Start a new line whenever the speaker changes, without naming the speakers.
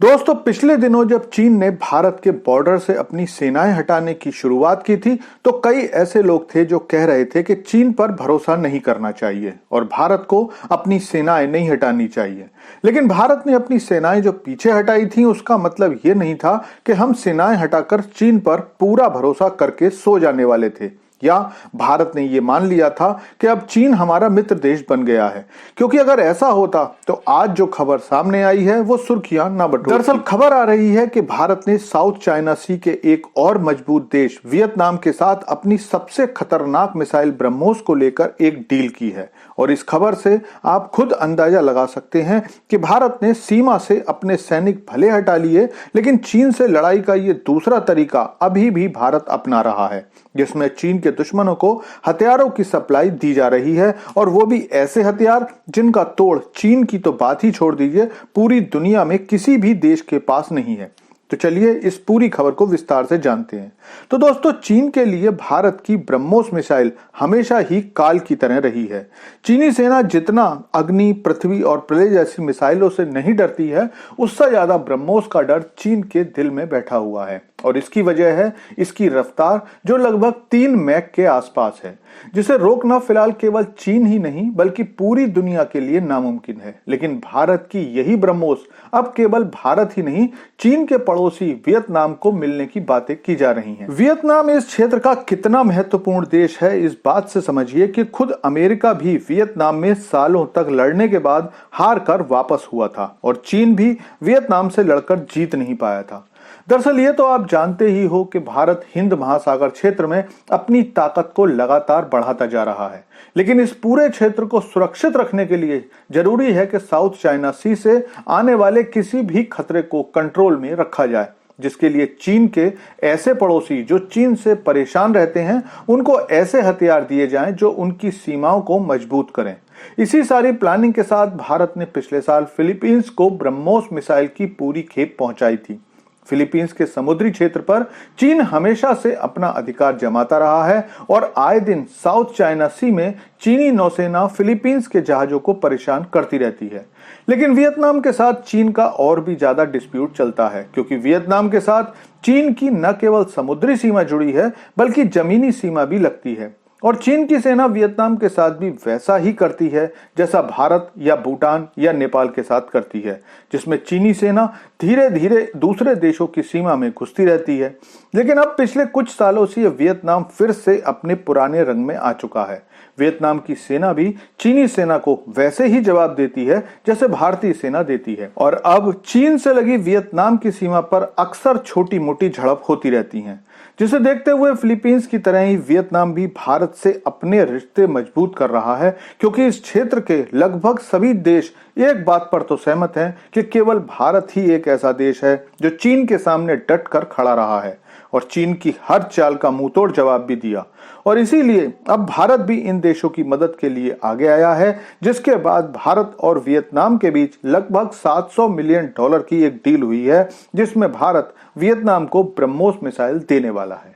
दोस्तों, पिछले दिनों जब चीन ने भारत के बॉर्डर से अपनी सेनाएं हटाने की शुरुआत की थी तो कई ऐसे लोग थे जो कह रहे थे कि चीन पर भरोसा नहीं करना चाहिए और भारत को अपनी सेनाएं नहीं हटानी चाहिए। लेकिन भारत ने अपनी सेनाएं जो पीछे हटाई थी उसका मतलब ये नहीं था कि हम सेनाएं हटाकर चीन पर पूरा भरोसा करके सो जाने वाले थे या भारत ने ये मान लिया था कि अब चीन हमारा मित्र देश बन गया है। क्योंकि अगर ऐसा होता तो आज जो खबर सामने आई है वो सुर्खियां न बटोरती। दरअसल खबर आ रही है कि भारत ने साउथ चाइना सी के एक और मजबूत देश वियतनाम के साथ अपनी सबसे खतरनाक मिसाइल ब्रह्मोस को लेकर एक डील की है और इस खबर से आप खुद अंदाजा लगा सकते हैं कि भारत ने सीमा से अपने सैनिक भले हटा लिए, लेकिन चीन से लड़ाई का ये दूसरा तरीका अभी भी भारत अपना रहा है, जिसमें चीन के दुश्मनों को हथियारों की सप्लाई दी जा रही है और वो भी ऐसे हथियार जिनका तोड़ चीन की तो बात ही छोड़ दीजिए, पूरी दुनिया में किसी भी देश के पास नहीं है। तो चलिए इस पूरी खबर को विस्तार से जानते हैं। तो दोस्तों, चीन के लिए भारत की ब्रह्मोस मिसाइल हमेशा ही काल की तरह रही है। चीनी सेना जितना अग्नि, पृथ्वी और प्रलय जैसी मिसाइलों से नहीं डरती है, उससे ज्यादा ब्रह्मोस का डर चीन के दिल में बैठा हुआ है और इसकी वजह है इसकी रफ्तार जो लगभग 3 मैक के आसपास है, जिसे रोकना फिलहाल केवल चीन ही नहीं बल्कि पूरी दुनिया के लिए नामुमकिन है। लेकिन भारत की यही ब्रह्मोस अब केवल भारत ही नहीं, चीन के पड़ोसी वियतनाम को मिलने की बातें की जा रही हैं। वियतनाम इस क्षेत्र का कितना महत्वपूर्ण देश है इस बात से समझिए कि खुद अमेरिका भी वियतनाम में सालों तक लड़ने के बाद हार कर वापस हुआ था और चीन भी वियतनाम से लड़कर जीत नहीं पाया था। दरअसल ये तो आप जानते ही हो कि भारत हिंद महासागर क्षेत्र में अपनी ताकत को लगातार बढ़ाता जा रहा है, लेकिन इस पूरे क्षेत्र को सुरक्षित रखने के लिए जरूरी है कि साउथ चाइना सी से आने वाले किसी भी खतरे को कंट्रोल में रखा जाए, जिसके लिए चीन के ऐसे पड़ोसी जो चीन से परेशान रहते हैं उनको ऐसे हथियार दिए जाएं जो उनकी सीमाओं को मजबूत करें। इसी सारी प्लानिंग के साथ भारत ने पिछले साल फिलीपींस को ब्रह्मोस मिसाइल की पूरी खेप पहुंचाई थी। फिलीपींस के समुद्री क्षेत्र पर चीन हमेशा से अपना अधिकार जमाता रहा है और आए दिन साउथ चाइना सी में चीनी नौसेना फिलीपींस के जहाजों को परेशान करती रहती है। लेकिन वियतनाम के साथ चीन का और भी ज्यादा डिस्प्यूट चलता है, क्योंकि वियतनाम के साथ चीन की न केवल समुद्री सीमा जुड़ी है बल्कि जमीनी सीमा भी लगती है और चीन की सेना वियतनाम के साथ भी वैसा ही करती है जैसा भारत या भूटान या नेपाल के साथ करती है, जिसमें चीनी सेना धीरे धीरे दूसरे देशों की सीमा में घुसती रहती है। लेकिन अब पिछले कुछ सालों से वियतनाम फिर से अपने पुराने रंग में आ चुका है। वियतनाम की सेना भी चीनी सेना को वैसे ही जवाब देती है जैसे भारतीय सेना देती है और अब चीन से लगी वियतनाम की सीमा पर अक्सर छोटी मोटी झड़प होती रहती हैं, जिसे देखते हुए फिलीपींस की तरह ही वियतनाम भी भारत से अपने रिश्ते मजबूत कर रहा है, क्योंकि इस क्षेत्र के लगभग सभी देश एक बात पर तो सहमत हैं कि केवल भारत ही एक ऐसा देश है जो चीन के सामने डट कर खड़ा रहा है और चीन की हर चाल का मुंहतोड़ जवाब भी दिया और इसीलिए अब भारत भी इन देशों की मदद के लिए आगे आया है, जिसके बाद भारत और वियतनाम के बीच लगभग $700 मिलियन की एक डील हुई है, जिसमें भारत वियतनाम को ब्रह्मोस मिसाइल देने वाला है।